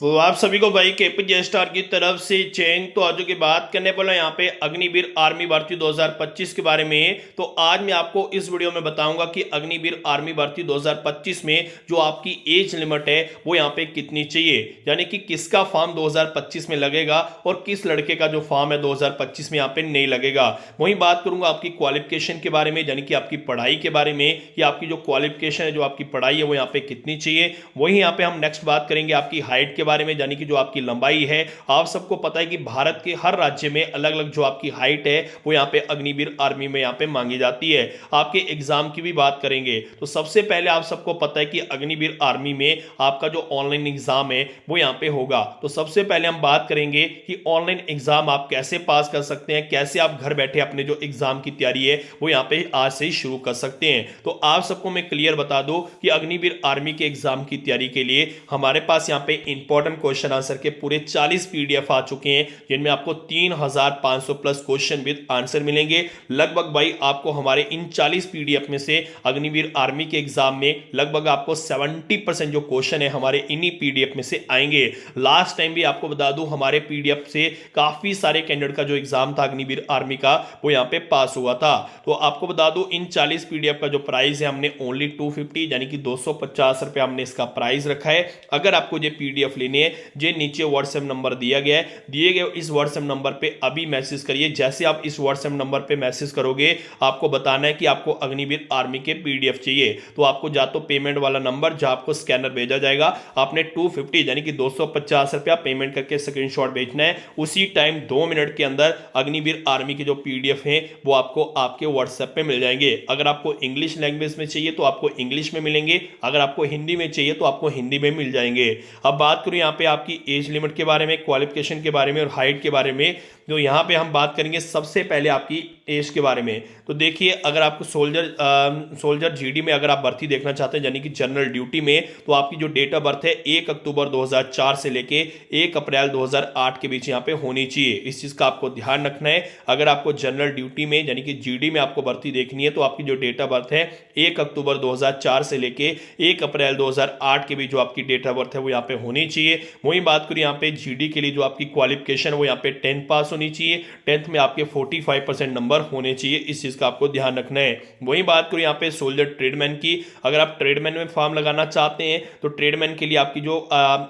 तो आप सभी को भाई केपीजे स्टार की तरफ से चेंज। तो आज की बात करने वाला यहाँ पे अग्निवीर आर्मी भर्ती 2025 के बारे में। तो आज मैं आपको इस वीडियो में बताऊंगा कि अग्निवीर आर्मी भर्ती 2025 में जो आपकी एज लिमिट है वो यहाँ पे कितनी चाहिए, यानी कि किसका फॉर्म 2025 में लगेगा और किस लड़के का जो फॉर्म है 2025 में यहाँ पे नहीं लगेगा। वहीं बात करूंगा आपकी क्वालिफिकेशन के बारे में, यानी कि आपकी पढ़ाई के बारे में कि आपकी जो क्वालिफिकेशन है, जो आपकी पढ़ाई है वो यहाँ पे कितनी चाहिए। वहीं यहाँ पे हम नेक्स्ट बात करेंगे आपकी हाइट के बारे में, यानी कि जो आपकी लंबाई है। आप सबको पता है कि भारत के हर राज्य में अलग अलग जो आपकी हाइट है वो यहाँ पे अग्निवीर आर्मी में यहाँ पे मांगी जाती है। आपके एग्जाम की भी बात करेंगे तो सबसे पहले आप सबको पता है कि अग्निवीर आर्मी में आपका जो ऑनलाइन एग्जाम है वो यहाँ पे होगा। तो सबसे पहले हम बात करेंगे कि ऑनलाइन एग्जाम आप कैसे पास कर सकते हैं, कैसे आप घर बैठे अपने जो एग्जाम की तैयारी है वो यहाँ पे आज से ही शुरू कर सकते हैं। तो आप सबको मैं क्लियर बता दूं कि अग्निवीर आर्मी के एग्जाम की तैयारी के लिए हमारे पास यहाँ पे इंपॉर्टेंट क्वेश्चन आंसर के पूरे 40 पीडीएफ आ चुके हैं, जिनमें आपको 3500 प्लस क्वेश्चन विद आंसर मिलेंगे। लगभग भाई आपको हमारे इन 40 पीडीएफ में से अग्निवीर आर्मी के एग्जाम में लगभग आपको 70% जो क्वेश्चन है हमारे इन्हीं पीडीएफ में से आएंगे। लास्ट टाइम भी आपको बता दूं हमारे पीडीएफ से काफी सारे कैंडिडेट का जो एग्जाम था अग्निवीर आर्मी का वो यहाँ पे पास हुआ था। तो आपको बता दूं इन 40 पीडीएफ का जो प्राइस है हमने ओनली 250 यानी कि 250 रुपए हमने इसका प्राइस रखा है। अगर आपको ये पीडीएफ लेने हैं, जो नीचे व्हाट्सएप नंबर दिया गया है, दिए गए इस व्हाट्सएप नंबर पे अभी मैसेज करिए। जैसे आप इस व्हाट्सएप नंबर पे मैसेज करोगे आपको बताना है कि आपको अग्निवीर आर्मी के पीडीएफ चाहिए। तो आपको जा तो पेमेंट वाला नंबर जहां आपको स्कैनर भेजा जाएगा, आपने 250 यानी कि 250 रुपया पेमेंट करके स्क्रीनशॉट भेजना है। उसी टाइम 2 मिनट के अंदर अग्निवीर आर्मी के जो पीडीएफ है वो आपको आपके व्हाट्सएप पे मिल जाएंगे। अगर आपको इंग्लिश लैंग्वेज में चाहिए तो आपको इंग्लिश में मिलेंगे, अगर आपको हिंदी में चाहिए तो आपको हिंदी में मिल जाएंगे। अब बात करूं यहाँ पे आपकी एज लिमिट के बारे में, क्वालिफिकेशन के बारे में और हाइट के बारे में। तो यहाँ पे हम बात करेंगे सबसे पहले आपकी एज के बारे में। तो देखिए अगर आपको सोल्जर जीडी में अगर आप भर्ती देखना चाहते हैं, यानी कि जनरल ड्यूटी में, तो आपकी जो डेट ऑफ बर्थ है 1 अक्टूबर 2004 से लेके 1 अप्रैल 2008 के बीच यहाँ पे होनी चाहिए। इस चीज का आपको ध्यान रखना है। अगर आपको जनरल ड्यूटी में यानी कि जीडी में आपको भर्ती देखनी है तो आपकी जो डेट ऑफ बर्थ है 1 अक्टूबर 2004 से लेके 1 अप्रैल 2008 के बीच जो आपकी डेट ऑफ बर्थ है वो यहाँ पे होनी चाहिए। वही बात करें यहाँ पे जीडी के लिए जो आपकी क्वालिफिकेशन वो यहाँ पे 10th पास होनी चाहिए। 10th में आपके 45% नंबर होने चाहिए, इस चीज का आपको ध्यान रखना है। वही बात करूं यहाँ पे सोल्जर ट्रेडमैन की, अगर आप ट्रेडमैन में फॉर्म लगाना चाहते हैं तो ट्रेडमैन के लिए आपकी जो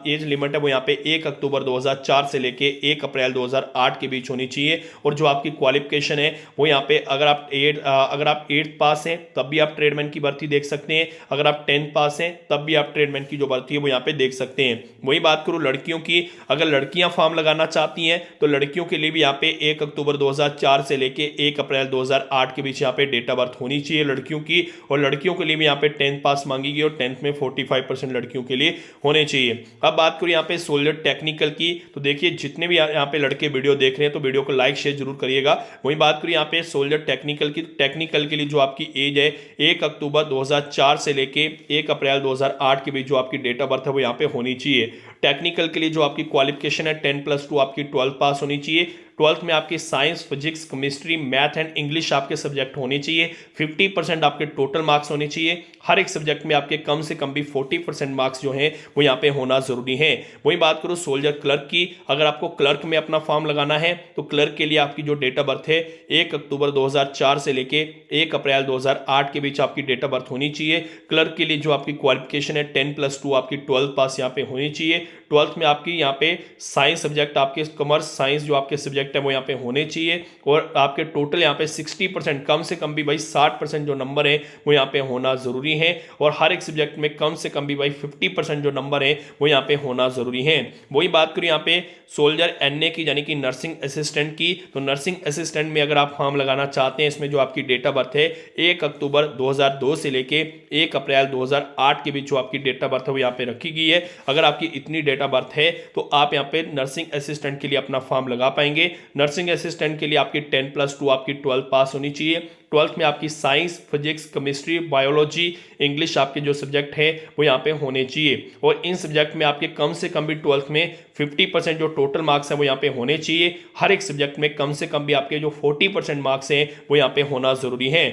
एज लिमिट है वो यहाँ पे 1 अक्टूबर 2004 से लेके 1 अप्रैल 2008 के बीच होनी चाहिए। और जो आपकी क्वालिफिकेशन है वो यहाँ पे अगर आप 8th पास हैं तब भी आप ट्रेडमैन की भर्ती देख सकते हैं, अगर आप 10th पास हैं तब भी आप ट्रेडमैन की जो भर्ती है वो यहाँ पे देख सकते हैं। वही बात करूं लड़कियों की, अगर लड़कियां फॉर्म लगाना चाहती हैं तो लड़कियों के लिए भी यहाँ पे 1 अक्टूबर 2004 से लेके 1 अप्रैल 2008 के बीच यहाँ पे डेट ऑफ बर्थ होनी चाहिए लड़कियों की। और लड़कियों के लिए भी यहाँ पे 10th पास मांगी गई और 10th में 45% लड़कियों के लिए होने चाहिए। अब बात करूं यहाँ पे सोल्जर टेक्निकल की, तो देखिए जितने भी यहाँ पे लड़के वीडियो देख रहे हैं तो वीडियो को लाइक शेयर जरूर करिएगा। वही बात करूं यहाँ पे सोल्जर टेक्निकल की, टेक्निकल के लिए जो आपकी एज है 1 अक्टूबर 2004 से लेके 1 अप्रैल 2008 के बीच जो आपकी डेट ऑफ बर्थ है वो यहाँ पे होनी चाहिए। टेक्निकल के लिए जो आपकी क्वालिफिकेशन है 10+2 आपकी 12 पास होनी चाहिए। 12th में आपकी science, physics, chemistry, math and English आपके सब्जेक्ट होने चाहिए। 50% आपके टोटल मार्क्स होने चाहिए। हर एक सब्जेक्ट में आपके कम से कम भी 40% मार्क्स जो हैं वो यहाँ पे होना जरूरी है। वही बात करूँ सोल्जर क्लर्क की, अगर आपको क्लर्क में अपना फॉर्म लगाना है तो क्लर्क के लिए आपकी जो डेट ऑफ बर्थ है 1 अक्टूबर 2004 से लेके 1 अप्रैल 2008 के बीच आपकी डेट ऑफ बर्थ होनी चाहिए। क्लर्क के लिए जो आपकी क्वालिफिकेशन है 10+2 आपकी 12 पास यहाँ पे होनी चाहिए। 12th में आपकी यहाँ पे साइंस सब्जेक्ट, आपके कॉमर्स साइंस जो आपके सब्जेक्ट है वो यहाँ पे होने चाहिए। और आपके टोटल यहाँ पे 60%, कम से कम भी भाई 60% जो नंबर है वो यहाँ पे होना जरूरी है। और हर एक सब्जेक्ट में कम से कम भी भाई 50% जो नंबर है वो यहाँ पे होना जरूरी है। वही बात करूँ यहाँ पे सोल्जर एनए की, यानी कि नर्सिंग असिस्टेंट की, तो नर्सिंग असिस्टेंट में अगर आप फॉर्म लगाना चाहते हैं, इसमें जो आपकी डेट ऑफ बर्थ है 1 अक्टूबर 2002 से लेके 1 अप्रैल 2008 के बीच जो आपकी डेट ऑफ बर्थ है वो यहाँ पे रखी गई है। अगर आपकी इतनी डेट ऑफ बर्थ है तो आप यहाँ पे नर्सिंग असिस्टेंट के लिए अपना फॉर्म लगा पाएंगे। नर्सिंग असिस्टेंट के लिए आपकी 10+2 आपकी 12 पास होनी चाहिए। 12th में आपकी science, physics, chemistry, biology, English आपके जो सब्जेक्ट है वो यहाँ पे होने चाहिए। और इन सब्जेक्ट में आपके कम से कम भी 12th में 50% जो टोटल मार्क्स है वो यहाँ पे होने चाहिए। हर एक सब्जेक्ट में कम से कम भी आपके जो 40% मार्क्स हैं वो यहाँ पे होना जरूरी है।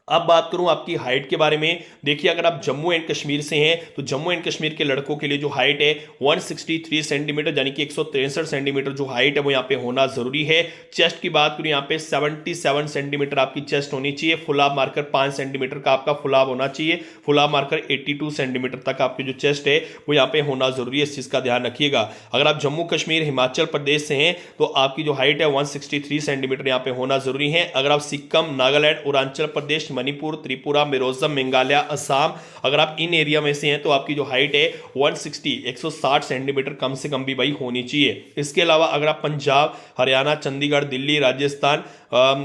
अब बात करूं आपकी हाइट के बारे में। देखिए अगर आप जम्मू एंड कश्मीर से हैं तो जम्मू एंड कश्मीर के लड़कों के लिए जो हाइट है 163 सेंटीमीटर यानी कि 163 सेंटीमीटर जो हाइट है वो यहाँ पे होना जरूरी है। चेस्ट की बात करूं यहाँ पे 77 सेंटीमीटर आपकी चेस्ट होनी चाहिए। फुलाव मार्कर 5 सेंटीमीटर का आपका फुलाव होना चाहिए। फुलाव मार्कर 82 सेंटीमीटर तक आपकी जो चेस्ट है वो यहाँ पे होना जरूरी है, इस चीज का ध्यान रखिएगा। अगर आप जम्मू कश्मीर हिमाचल प्रदेश से हैं तो आपकी जो हाइट है 163 सेंटीमीटर यहाँ पे होना जरूरी है। अगर आप सिक्किम, नागालैंड, अरुणाचल प्रदेश, मणिपुर, त्रिपुरा, मिजोरम, मेघालय, असम अगर आप इन एरिया में से हैं तो आपकी जो हाइट है 160 सेंटीमीटर कम से कम भी भाई होनी चाहिए। इसके अलावा अगर आप पंजाब, हरियाणा, चंडीगढ़, दिल्ली, राजस्थान,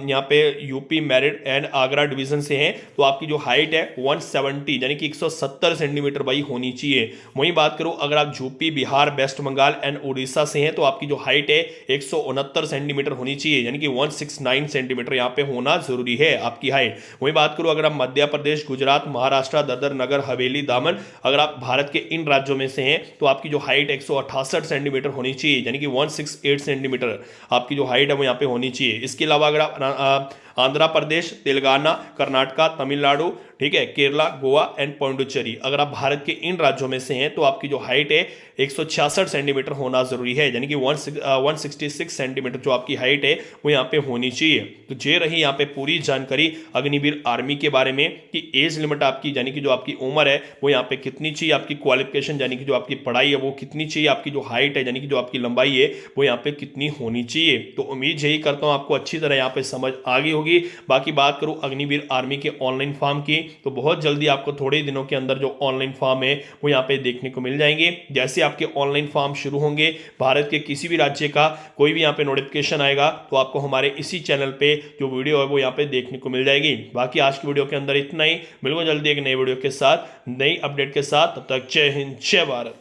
यहाँ पे UP, Meerut and Agra division से हैं तो आपकी जो हाइट है 170 यानी कि 170 सेंटीमीटर भाई होनी चाहिए। वहीं बात करूं अगर आप UP, Bihar, West Bengal and Orissa से हैं तो आपकी जो हाइट है 169 सेंटीमीटर होनी चाहिए यानी कि 169 सेंटीमीटर यहाँ पे होना जरूरी है आपकी हाइट। वहीं बात करूं अगर आप मध्य प्रदेश, गुजरात, महाराष्ट्र, दादर नगर हवेली, दामन अगर आप भारत के इन राज्यों में से हैं तो आपकी जो हाइट 168 सेंटीमीटर होनी चाहिए यानी कि 168 सेंटीमीटर आपकी जो हाइट है वो यहाँ पे होनी चाहिए। इसके अलावा अगर आप आंध्र प्रदेश, तेलंगाना, कर्नाटका, तमिलनाडु, ठीक है, केरला, गोवा एंड पौंडुचेरी अगर आप भारत के इन राज्यों में से हैं तो आपकी जो हाइट है 166 सेंटीमीटर होना जरूरी है यानी कि 166 सेंटीमीटर जो आपकी हाइट है वो यहाँ पे होनी चाहिए। तो ये रही यहाँ पे पूरी जानकारी अग्निवीर आर्मी के बारे में कि एज लिमिट आपकी यानी कि जो आपकी उम्र है वो यहाँ पे कितनी चाहिए, आपकी क्वालिफिकेशन यानी कि जो आपकी पढ़ाई है वो कितनी चाहिए, आपकी जो हाइट है यानी कि जो आपकी लंबाई है वो यहाँ पे कितनी होनी चाहिए। तो उम्मीद यही करता हूँ आपको अच्छी तरह यहाँ पे समझ आ गई होगी। बाकी बात करूं अग्निवीर आर्मी के ऑनलाइन फॉर्म की तो बहुत जल्दी आपको थोड़े ही दिनों के अंदर जो ऑनलाइन फॉर्म है वो यहाँ पे देखने को मिल जाएंगे। जैसे आपके ऑनलाइन फॉर्म शुरू होंगे, भारत के किसी भी राज्य का कोई भी यहाँ पे नोटिफिकेशन आएगा तो आपको हमारे इसी चैनल पे जो वीडियो है वो यहाँ पे देखने को मिल जाएगी। बाकी आज की वीडियो के अंदर इतना ही, मिलूंगा जल्दी एक नई वीडियो के साथ, नई अपडेट के साथ। तब तक जय हिंद, जय भारत।